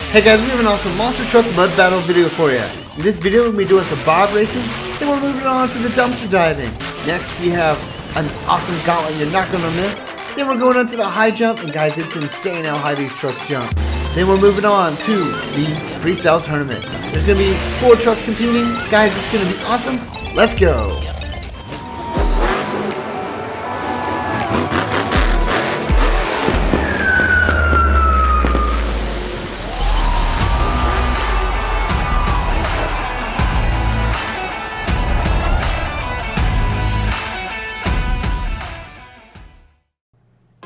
Hey guys, we have an awesome monster truck mud battle video for you. In this video, we're going to be doing some bob racing, then we're moving on to the dumpster diving. Next, we have an awesome gauntlet you're not going to miss. Then we're going on to the high jump, and guys, it's insane how high these trucks jump. Then we're moving on to the freestyle tournament. There's going to be 4 trucks competing. Guys, it's going to be awesome. Let's go.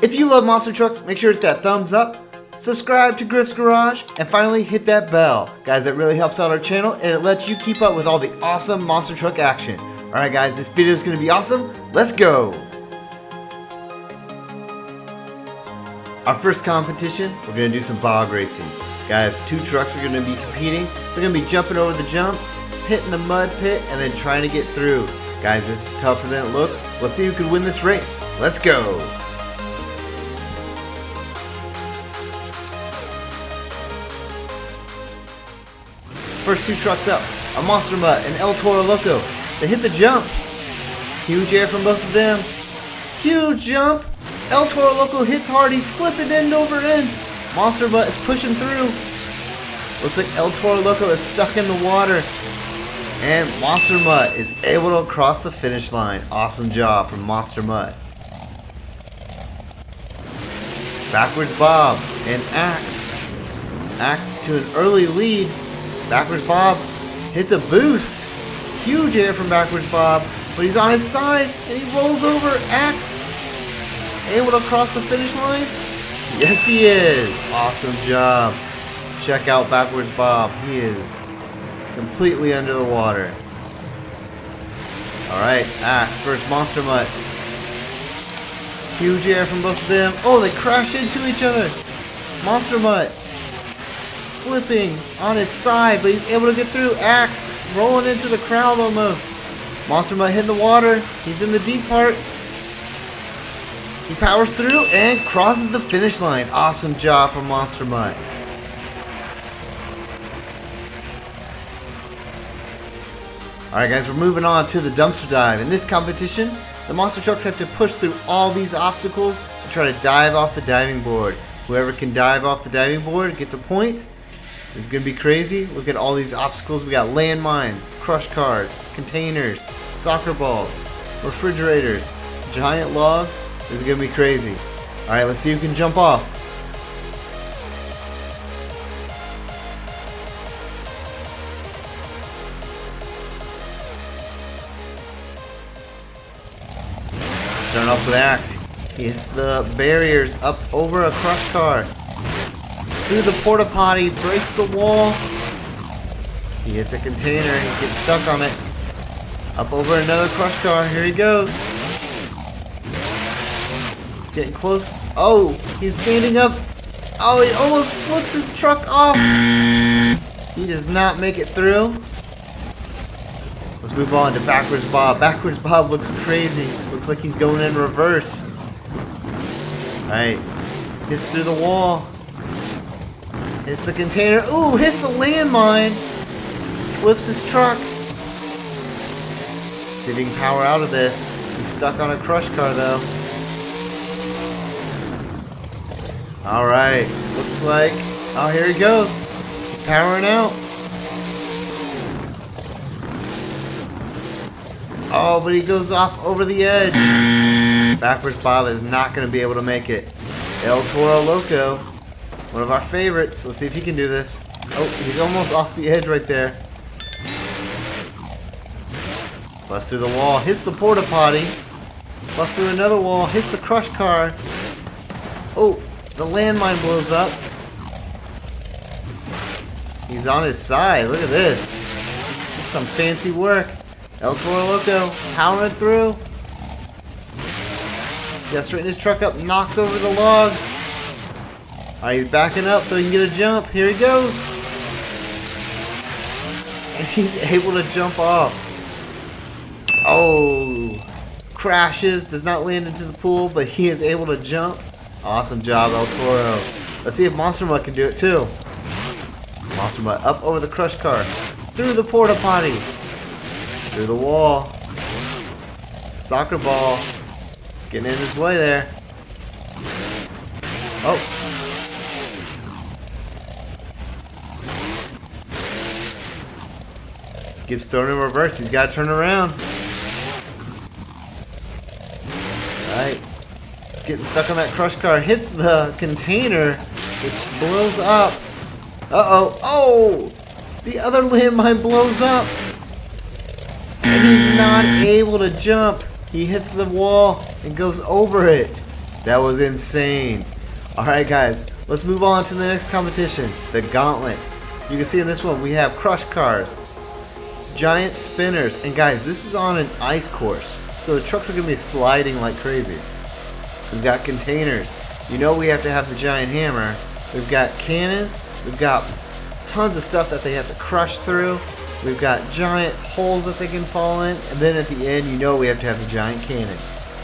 If you love monster trucks, make sure to hit that thumbs up, subscribe to Griff's Garage, and finally hit that bell. Guys, that really helps out our channel and it lets you keep up with all the awesome monster truck action. Alright guys, this video is going to be awesome. Let's go! Our first competition, we're going to do some bog racing. Guys, 2 trucks are going to be competing. They're going to be jumping over the jumps, hitting the mud pit, and then trying to get through. Guys, this is tougher than it looks. Let's see who can win this race. Let's go! First 2 trucks up, a Monster Mutt and El Toro Loco. They hit the jump. Huge air from both of them. Huge jump. El Toro Loco hits hard. He's flipping end over end. Monster Mutt is pushing through. Looks like El Toro Loco is stuck in the water. And Monster Mutt is able to cross the finish line. Awesome job from Monster Mutt. Backwards Bob and Axe. Axe to an early lead. Backwards Bob hits a boost. Huge air from Backwards Bob, but he's on his side and he rolls over. Axe able to cross the finish line? Yes, he is. Awesome job. Check out Backwards Bob. He is completely under the water. Alright, Axe versus Monster Mutt. Huge air from both of them. Oh, they crash into each other. Monster Mutt flipping on his side, but he's able to get through. Axe rolling into the crowd almost. Monster Mutt hit the water. He's in the deep part. He powers through and crosses the finish line. Awesome job from Monster Mutt. Alright guys, we're moving on to the dumpster dive. In this competition, the monster trucks have to push through all these obstacles and try to dive off the diving board. Whoever can dive off the diving board gets a point. It's going to be crazy. Look at all these obstacles. We got landmines, crush cars, containers, soccer balls, refrigerators, giant logs. This is going to be crazy. Alright, let's see who can jump off. Starting off with Axe. He hits the barriers up over a crush car. Through the porta potty, breaks the wall. He hits a container, he's getting stuck on it. Up over another crush car, here he goes. He's getting close. Oh, he's standing up. Oh, he almost flips his truck off. He does not make it through. Let's move on to Backwards Bob. Backwards Bob looks crazy. Looks like he's going in reverse. Alright, hits through the wall. Hits the container. Ooh, hits the landmine. Flips his truck. See if he can power out of this. He's stuck on a crush car though. Alright, looks like... Oh, here he goes. He's powering out. Oh, but he goes off over the edge. Backwards Bob is not going to be able to make it. El Toro Loco. One of our favorites. Let's see if he can do this. Oh, he's almost off the edge right there. Busts through the wall. Hits the porta potty. Busts through another wall. Hits the crush car. Oh, the landmine blows up. He's on his side. Look at this. This is some fancy work. El Toro Loco powering through. He's got to straighten his truck up. Knocks over the logs. Alright, he's backing up so he can get a jump. Here he goes. And he's able to jump off. Oh, crashes, does not land into the pool, but he is able to jump. Awesome job, El Toro. Let's see if Monster Mutt can do it too. Monster Mutt up over the crush car. Through the porta potty. Through the wall. Soccer ball. Getting in his way there. Oh. Gets thrown in reverse. He's got to turn around. Alright. It's getting stuck on that crush car. Hits the container, which blows up. Uh-oh. Oh! The other landmine blows up. And he's not able to jump. He hits the wall and goes over it. That was insane. Alright guys, let's move on to the next competition, the Gauntlet. You can see in this one we have crush cars, giant spinners, and guys, this is on an ice course. So the trucks are going to be sliding like crazy. We've got containers. You know we have to have the giant hammer. We've got cannons. We've got tons of stuff that they have to crush through. We've got giant holes that they can fall in. And then at the end, you know we have to have the giant cannon.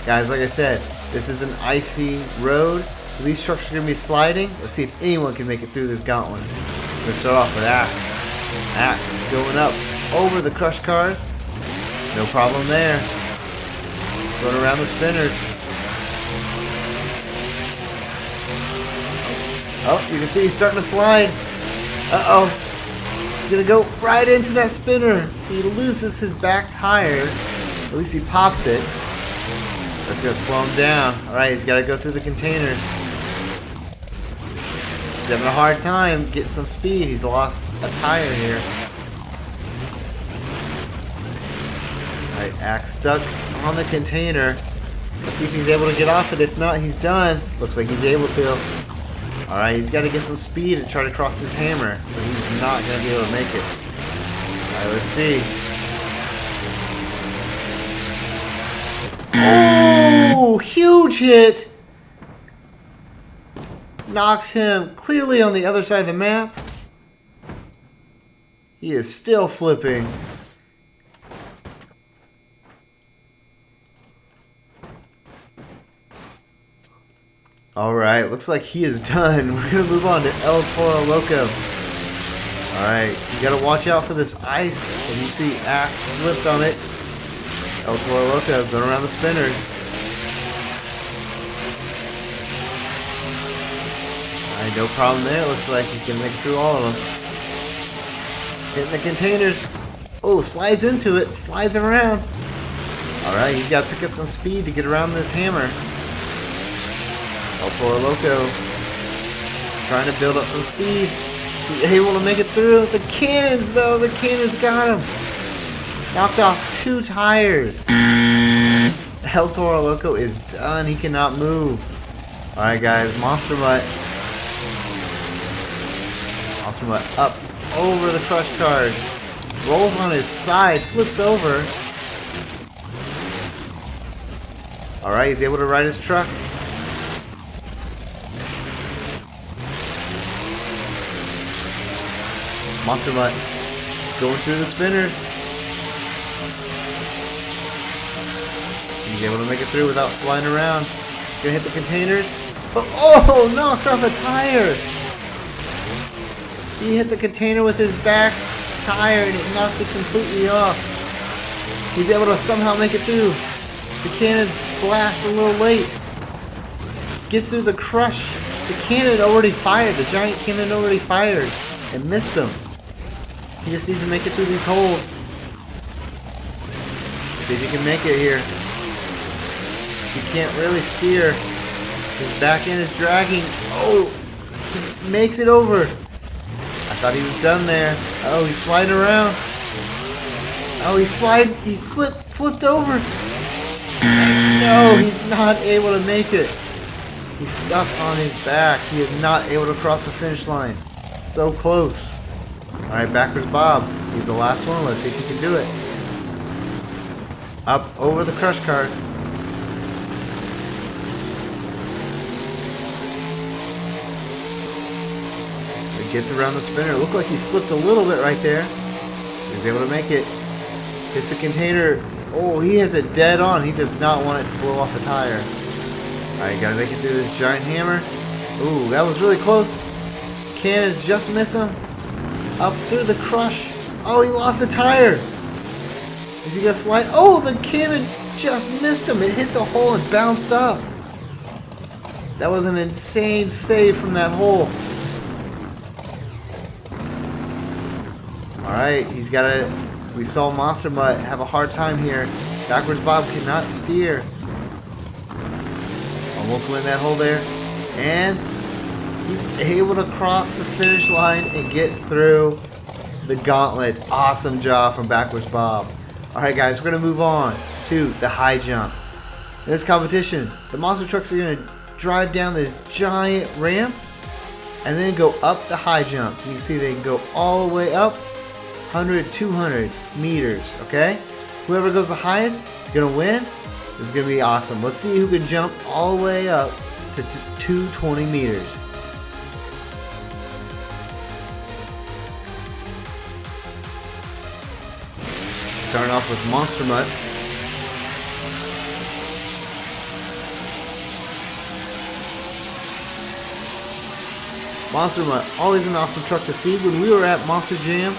Guys, like I said, this is an icy road. So these trucks are going to be sliding. Let's see if anyone can make it through this gauntlet. We're going to start off with Axe. Axe going up over the crush cars. No problem there. Going around the spinners. Oh, you can see he's starting to slide. Uh-oh. He's going to go right into that spinner. He loses his back tire. At least he pops it. That's going to slow him down. Alright, he's got to go through the containers. He's having a hard time getting some speed. He's lost a tire here. Alright, Axe stuck on the container. Let's see if he's able to get off it. If not, he's done. Looks like he's able to. Alright, he's got to get some speed and try to cross this hammer. But he's not going to be able to make it. Alright, let's see. Oh, huge hit! Knocks him clearly on the other side of the map. He is still flipping. Alright, looks like he is done. We're going to move on to El Toro Loco. Alright, you got to watch out for this ice. When you see Axe slipped on it. El Toro Loco going around the spinners. Alright, no problem there. Looks like he's going to make it through all of them. Hitting the containers. Oh, slides into it. Slides around. Alright, he's got to pick up some speed to get around this hammer. El Toro Loco trying to build up some speed. He's able to make it through. The cannons, though. The cannons got him. Knocked off 2 tires. El Toro Loco is done. He cannot move. Alright, guys. Monster Mutt. Monster Mutt up over the crush cars. Rolls on his side. Flips over. Alright, he's able to ride his truck. Monster Mutt going through the spinners. He's able to make it through without sliding around. He's gonna hit the containers. Oh, knocks off a tire. He hit the container with his back tire and it knocked it completely off. He's able to somehow make it through. The cannon blast a little late. Gets through the crush. The cannon already fired. The giant cannon already fired and missed him. He just needs to make it through these holes. See if he can make it here. He can't really steer. His back end is dragging. Oh, he makes it over. I thought he was done there. Oh, he's sliding around. Oh, he flipped over. And no, he's not able to make it. He's stuck on his back. He is not able to cross the finish line. So close. Alright, backwards Bob. He's the last one. Let's see if he can do it. Up over the crush cars. He gets around the spinner. Looked like he slipped a little bit right there. He's able to make it. Hits the container. Oh, he has it dead on. He does not want it to blow off a tire. Alright, gotta make it through this giant hammer. Ooh, that was really close. Cannons just miss him. Up through the crush. Oh, he lost the tire. Is he gonna slide? Oh, the cannon just missed him. It hit the hole and bounced up. That was an insane save from that hole. Alright, he's gotta... We saw Monster Mutt have a hard time here. Backwards Bob cannot steer. Almost went that hole there. And he's able to cross the finish line and get through the gauntlet. Awesome job from Backwards Bob. Alright guys, we're going to move on to the high jump. In this competition, the monster trucks are going to drive down this giant ramp and then go up the high jump. You can see they can go all the way up 100, 200 meters, okay? Whoever goes the highest is going to win. It's going to be awesome. Let's see who can jump all the way up to 220 meters. Starting off with Monster Mutt. Monster Mutt, always an awesome truck to see. When we were at Monster Jam,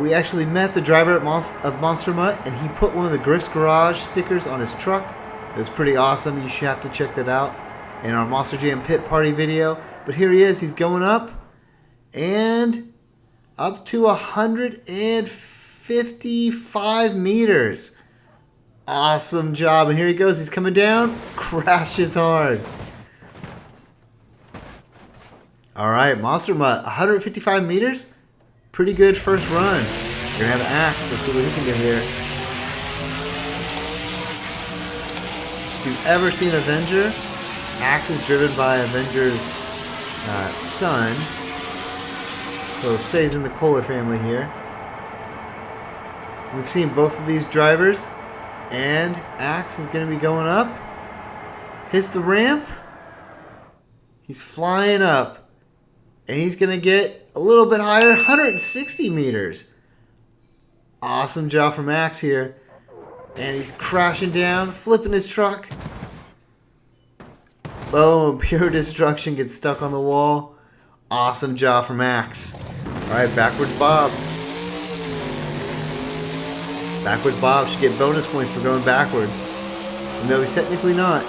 we actually met the driver of Monster Mutt, and he put one of the Griff's Garage stickers on his truck. It was pretty awesome. You should have to check that out in our Monster Jam pit party video. But here he is. He's going up, and up to 155 meters. Awesome job. And here he goes. He's coming down. Crashes hard. All right, Monster Mutt, 155 meters. Pretty good first run. You're gonna have an axe. Let's see what he can do here. If you've ever seen Avenger, axe is driven by Avenger's son, so it stays in the Kohler family here. We've seen both of these drivers, and axe is gonna be going up. Hits the ramp. He's flying up. And he's going to get a little bit higher, 160 meters. Awesome job from Max here. And he's crashing down, flipping his truck. Boom, pure destruction, gets stuck on the wall. Awesome job from Max. Alright, Backwards Bob. Backwards Bob should get bonus points for going backwards. Even though he's technically not.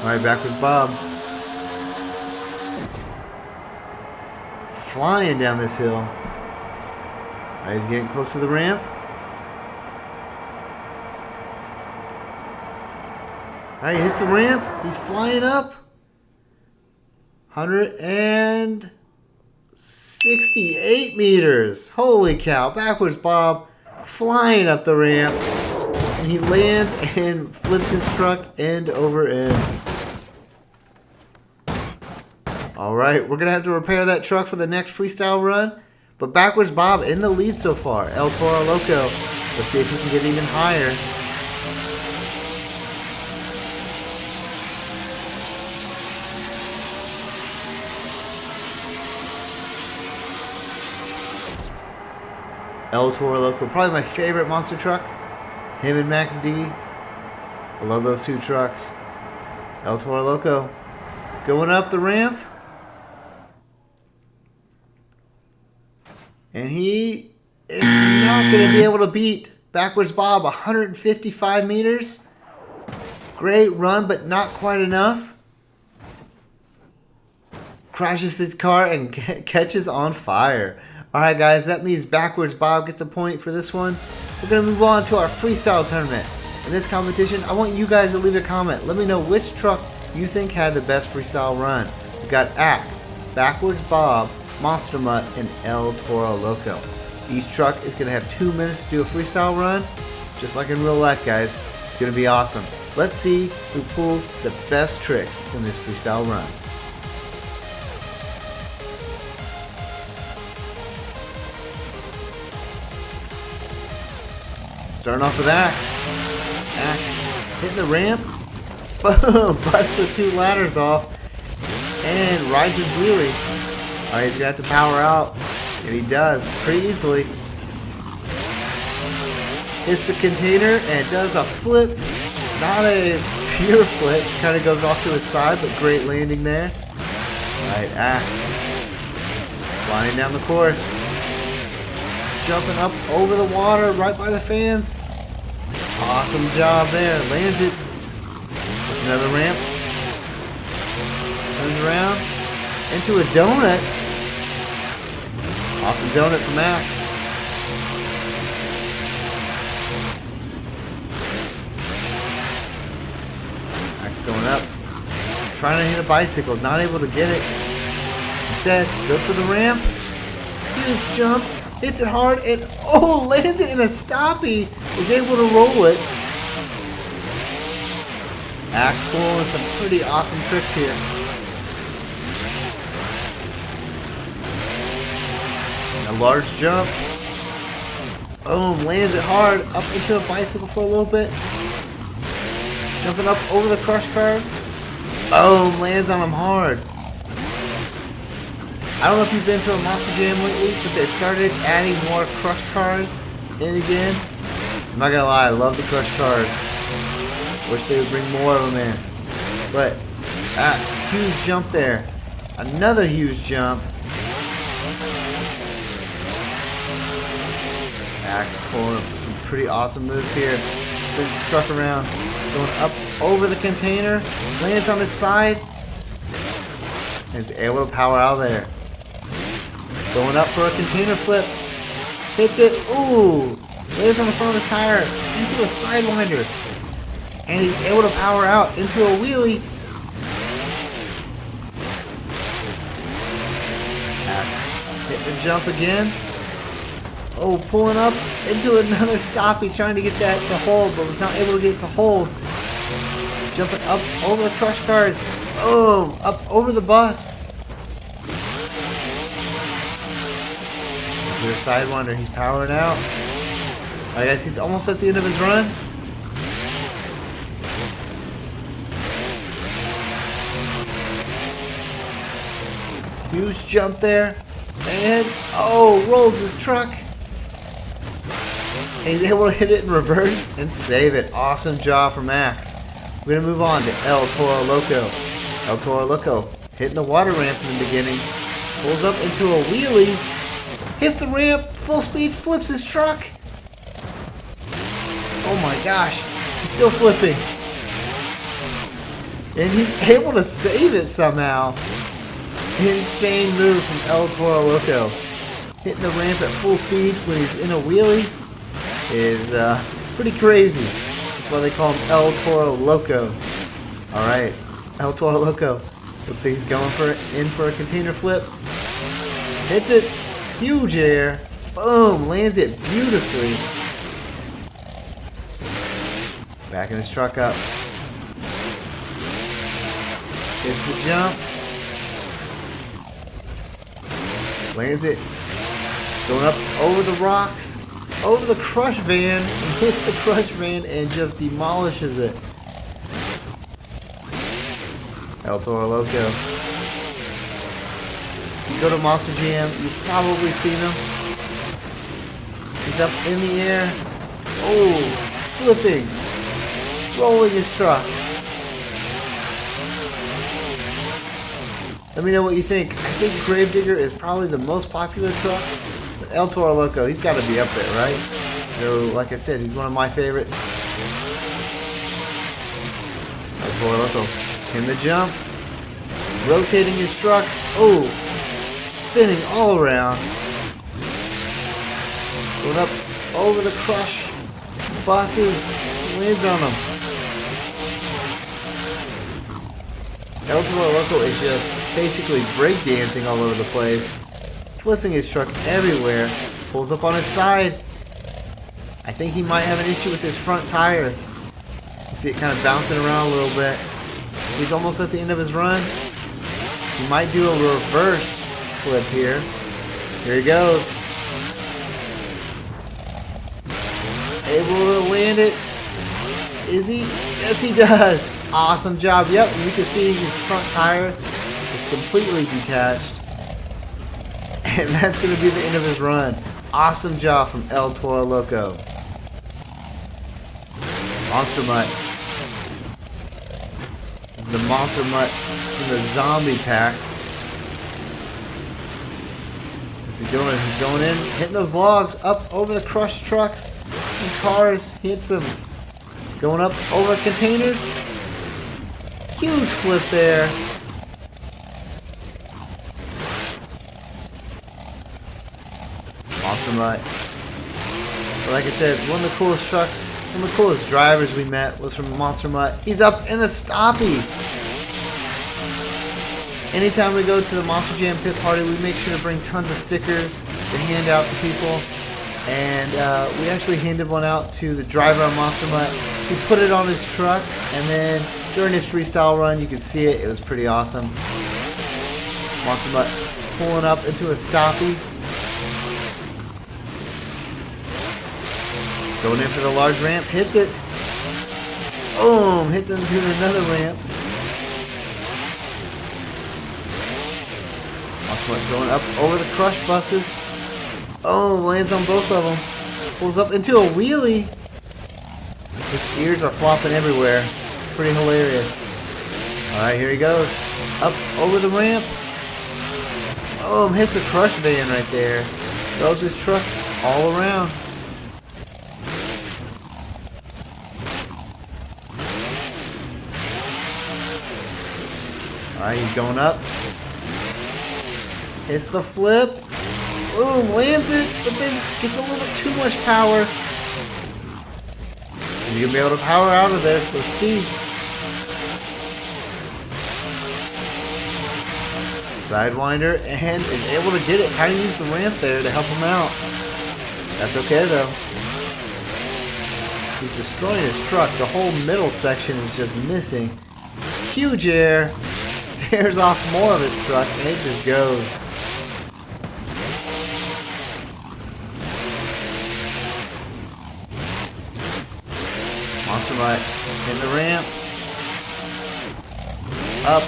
Alright, Backwards Bob. Flying down this hill. Alright, he's getting close to the ramp. Alright, he hits the ramp. He's flying up. 168 meters. Holy cow. Backwards Bob flying up the ramp. And he lands and flips his truck end over end. Alright, we're going to have to repair that truck for the next freestyle run. But Backwards Bob in the lead so far. El Toro Loco. Let's see if he can get even higher. El Toro Loco, probably my favorite monster truck. Him and Max D. I love those two trucks. El Toro Loco going up the ramp. And he is not going to be able to beat Backwards Bob. 155 meters. Great run, but not quite enough. Crashes his car and catches on fire. Alright guys, that means Backwards Bob gets a point for this one. We're going to move on to our freestyle tournament. In this competition, I want you guys to leave a comment. Let me know which truck you think had the best freestyle run. We got Axe, Backwards Bob, Monster Mutt, and El Toro Loco. Each truck is going to have 2 minutes to do a freestyle run, just like in real life, guys. It's going to be awesome. Let's see who pulls the best tricks in this freestyle run. Starting off with Axe. Axe hitting the ramp. Boom! Busts the 2 ladders off and rides his wheelie. Alright, he's going to have to power out. And he does, pretty easily. Hits the container and does a flip. Not a pure flip. Kind of goes off to his side, but great landing there. Alright, Axe. Flying down the course. jumping up over the water right by the fans. Awesome job there. Lands it. There's another ramp. Turns around into a donut. Awesome donut for Max. Max going up. Trying to hit a bicycle. Is not able to get it. Instead, goes for the ramp. Huge jump. Hits it hard and lands it in a stoppie. Is able to roll it. Max pulling some pretty awesome tricks here. A large jump. Boom, lands it hard up into a bicycle for a little bit. Jumping up over the crush cars. Boom, lands on them hard. I don't know if you've been to a Monster Jam lately, but they've started adding more crush cars in again. I'm not gonna lie, I love the crush cars. Wish they would bring more of them in. But that's a huge jump there. Another huge jump. Max pulling up some pretty awesome moves here. Spins his truck around, going up over the container, lands on his side, and is able to power out of there. Going up for a container flip, hits it, ooh, lands on the front of his tire, into a sidewinder, and he's able to power out into a wheelie. Max hit the jump again. Oh, pulling up into another stoppie, trying to get that to hold, but was not able to get it to hold. Jumping up over the crush cars. Oh, up over the bus. Into a sidewinder, he's powering out. Alright guys, he's almost at the end of his run. Huge jump there. And, rolls his truck. And he's able to hit it in reverse and save it. Awesome job for Max. We're going to move on to El Toro Loco. El Toro Loco hitting the water ramp in the beginning. Pulls up into a wheelie. Hits the ramp. Full speed. Flips his truck. Oh my gosh. He's still flipping. And he's able to save it somehow. Insane move from El Toro Loco. Hitting the ramp at full speed when he's in a wheelie is pretty crazy. That's why they call him El Toro Loco. Alright, El Toro Loco. Looks like he's going in for a container flip. Hits it. Huge air. Boom. Lands it beautifully. Backing his truck up. Hits the jump. Lands it. Going up over the rocks. Over the crush van. And hits the crush van and just demolishes it. El Toro Loco. You go to Monster Jam, you've probably seen him. He's up in the air. Oh, flipping. Rolling his truck. Let me know what you think. I think Gravedigger is probably the most popular truck. But El Toro Loco, he's got to be up there, right? So, like I said, he's one of my favorites. El Toro Loco in the jump. Rotating his truck. Oh, spinning all around. Going up over the crush. Buses. Lands on them. El Toro Loco is just basically breakdancing all over the place, flipping his truck everywhere, pulls up on his side. I think he might have an issue with his front tire. You see it kind of bouncing around a little bit. He's almost at the end of his run. He might do a reverse flip here. Here he goes. Able to land it. Is he? Yes, he does. Awesome job. Yep, and you can see his front tire is completely detached. And that's going to be the end of his run. Awesome job from El Toro Loco. Monster Mutt. The Monster Mutt from the zombie pack. He's doing? He's going in, hitting those logs up over the crushed trucks and cars. He hits them. Going up over containers. Huge flip there. Awesome. Like I said, one of the coolest trucks, one of the coolest drivers we met was from Monster Mutt. He's up in a stoppie. Anytime we go to the Monster Jam pit party, we make sure to bring tons of stickers to hand out to people. And we actually handed one out to the driver on Monster Mutt. He put it on his truck, and then during his freestyle run, you could see it. It was pretty awesome. Monster Mutt pulling up into a stoppie. Going in for the large ramp, hits it. Boom, hits into another ramp. Monster Mutt going up over the crush buses. Oh, lands on both of them. Pulls up into a wheelie. His ears are flopping everywhere. Pretty hilarious. Alright, here he goes. Up over the ramp. Oh, hits the crush van right there. Throws his truck all around. Alright, he's going up. Hits the flip. Boom, lands it, but then gets a little bit too much power. Is he going to be able to power out of this? Let's see. Sidewinder, and is able to get it. Kind of use the ramp there to help him out. That's okay though. He's destroying his truck. The whole middle section is just missing. Huge air. Tears off more of his truck, and it just goes. Monster Mutt in the ramp. Up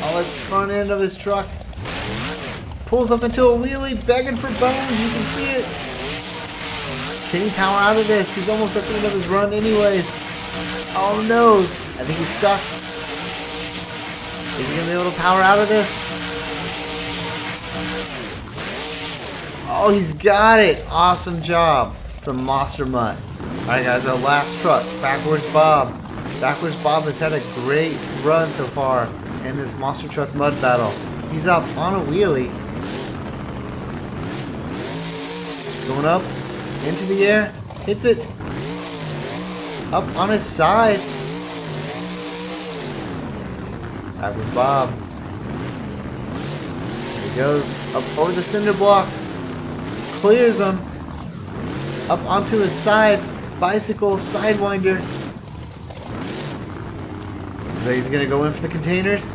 on the front end of his truck. Pulls up into a wheelie, begging for bones. You can see it. Can he power out of this? He's almost at the end of his run anyways. Oh no. I think he's stuck. Is he going to be able to power out of this? Oh, he's got it. Awesome job from Monster Mutt. Alright guys, our last truck, Backwards Bob. Backwards Bob has had a great run so far in this Monster Truck Mud Battle. He's up on a wheelie. Going up into the air. Hits it. Up on his side. Backwards Bob. There he goes. Up over the cinder blocks. Clears them. Up onto his side. Bicycle Sidewinder. So he's going to go in for the containers.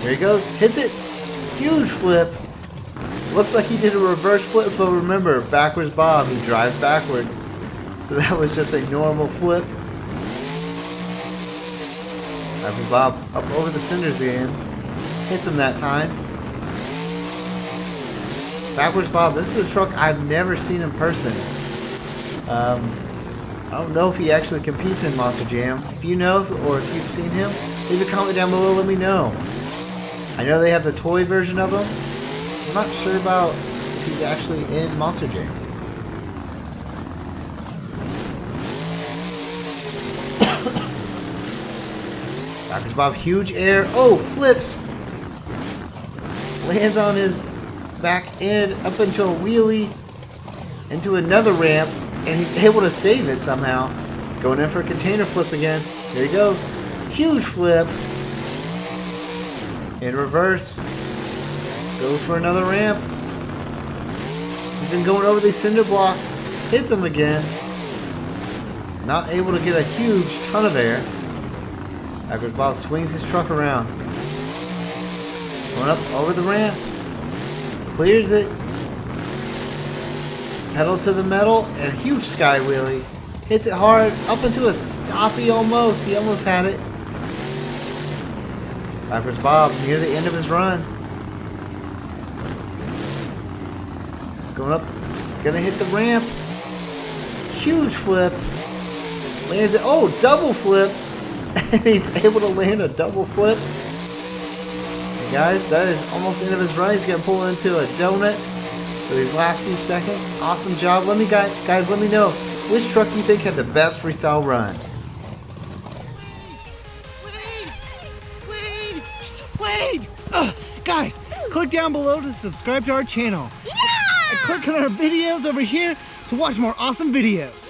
There he goes. Hits it. Huge flip. Looks like he did a reverse flip, but remember, Backwards Bob, he drives backwards. So that was just a normal flip. Backwards Bob up over the cinders again. Hits him that time. Backwards Bob, this is a truck I've never seen in person. I don't know if he actually competes in Monster Jam. If you know, or if you've seen him, leave a comment down below, let me know. I know they have the toy version of him. I'm not sure about if he's actually in Monster Jam. Backwards Bob, huge air. Oh, flips. Lands on his back end up into a wheelie, into another ramp, and he's able to save it somehow. Going in for a container flip again. There he goes. Huge flip. In reverse. Goes for another ramp. He's been going over these cinder blocks. Hits him again. Not able to get a huge ton of air. Backwards Bob swings his truck around. Going up over the ramp. Clears it. Pedal to the metal and huge sky wheelie. Hits it hard up into a stoppie almost. He almost had it. Backwards Bob near the end of his run. Going up. Gonna hit the ramp. Huge flip. Lands it. Oh, double flip. And he's able to land a double flip. Guys, that is almost the end of his run. He's going to pull into a donut for these last few seconds. Awesome job. Guys, let me know which truck you think had the best freestyle run. Wait! Guys, click down below to subscribe to our channel. Yeah! And click on our videos over here to watch more awesome videos.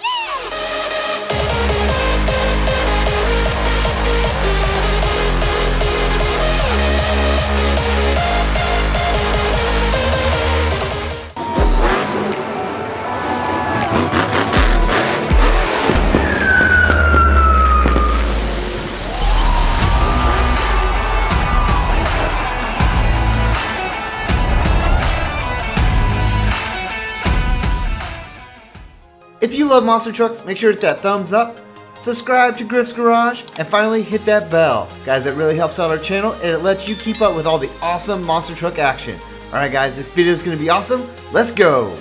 If you love monster trucks, make sure to hit that thumbs up, subscribe to Griff's Garage, and finally hit that bell. Guys, that really helps out our channel and it lets you keep up with all the awesome monster truck action. Alright guys, this video is going to be awesome. Let's go!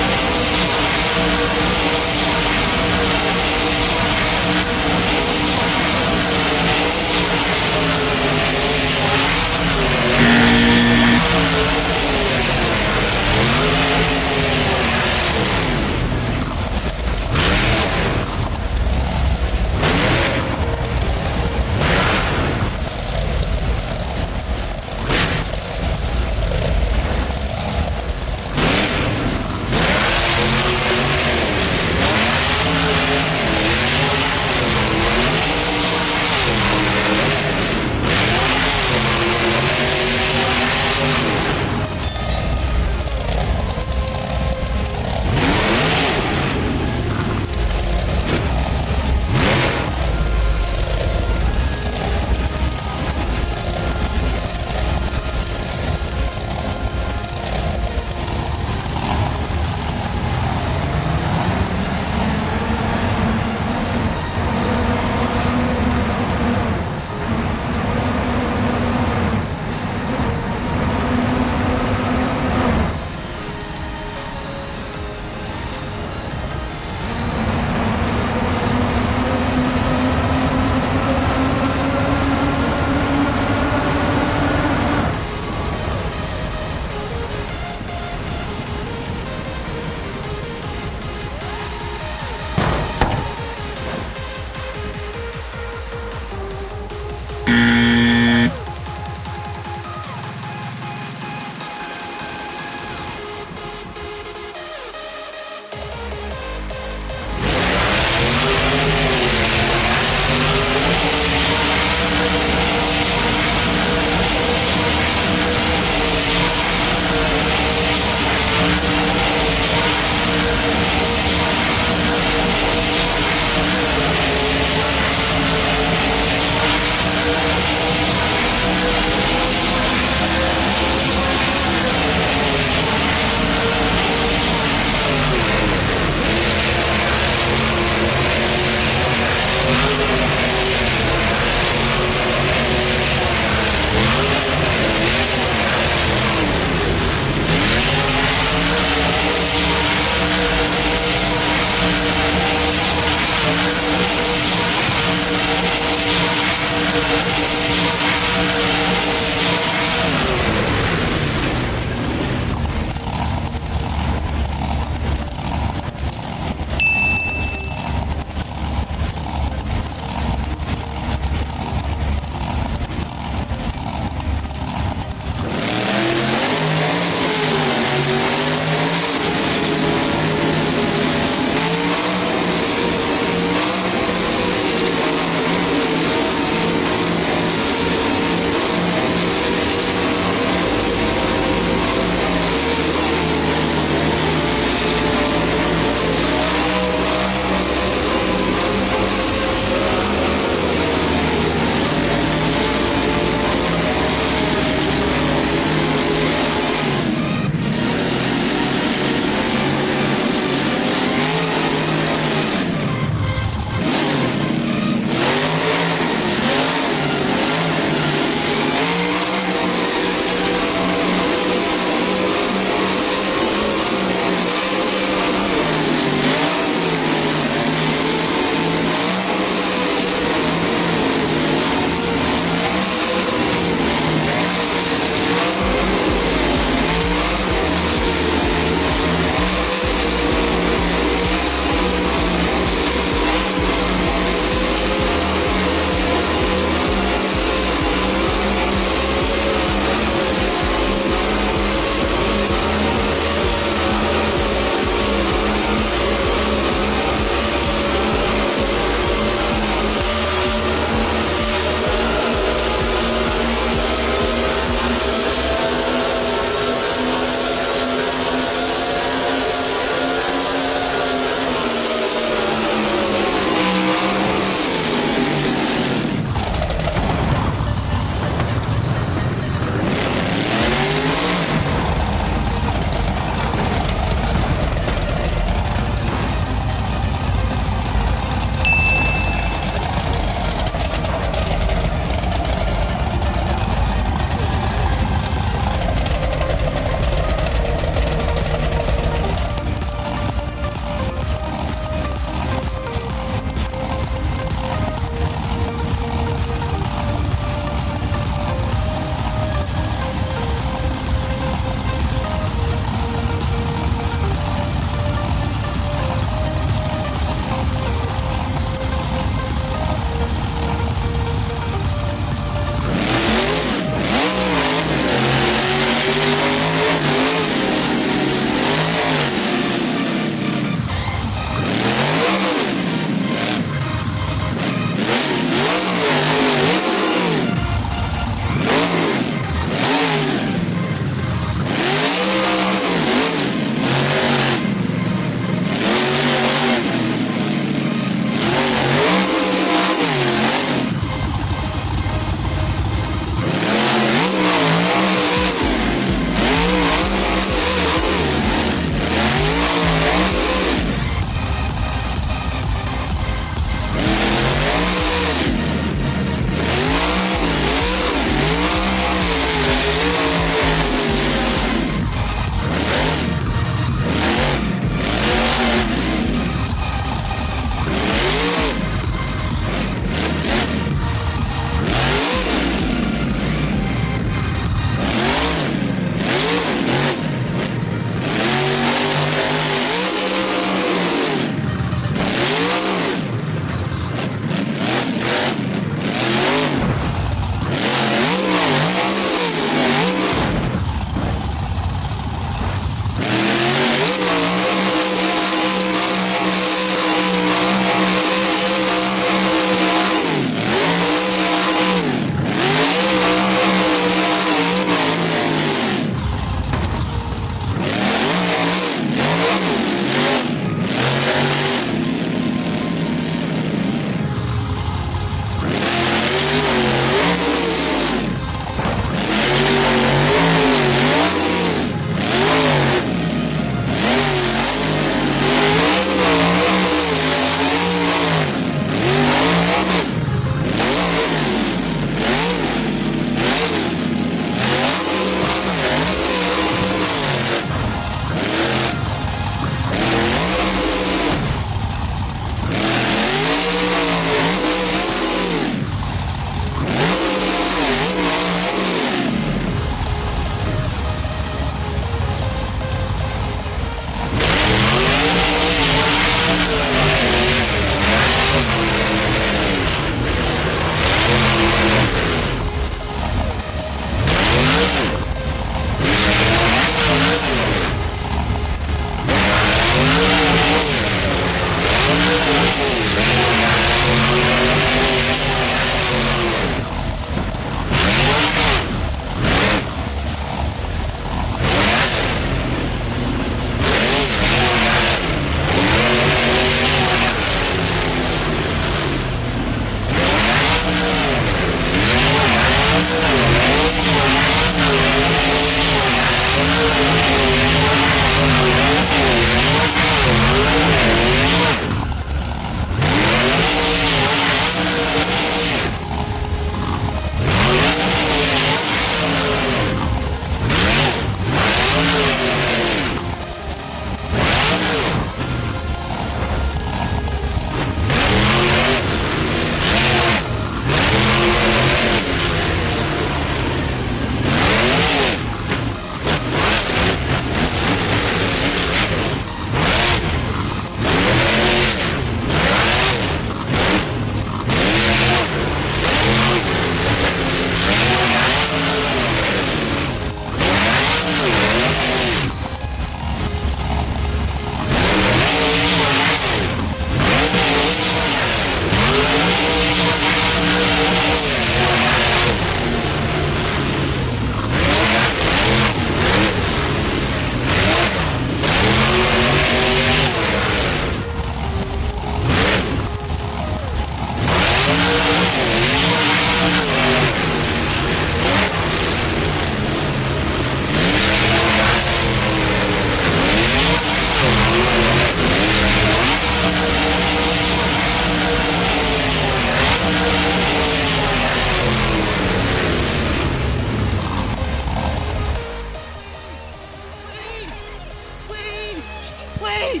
Wait!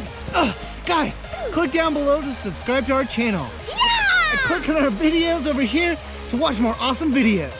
Guys, click down below to subscribe to our channel. Yeah! And click on our videos over here to watch more awesome videos.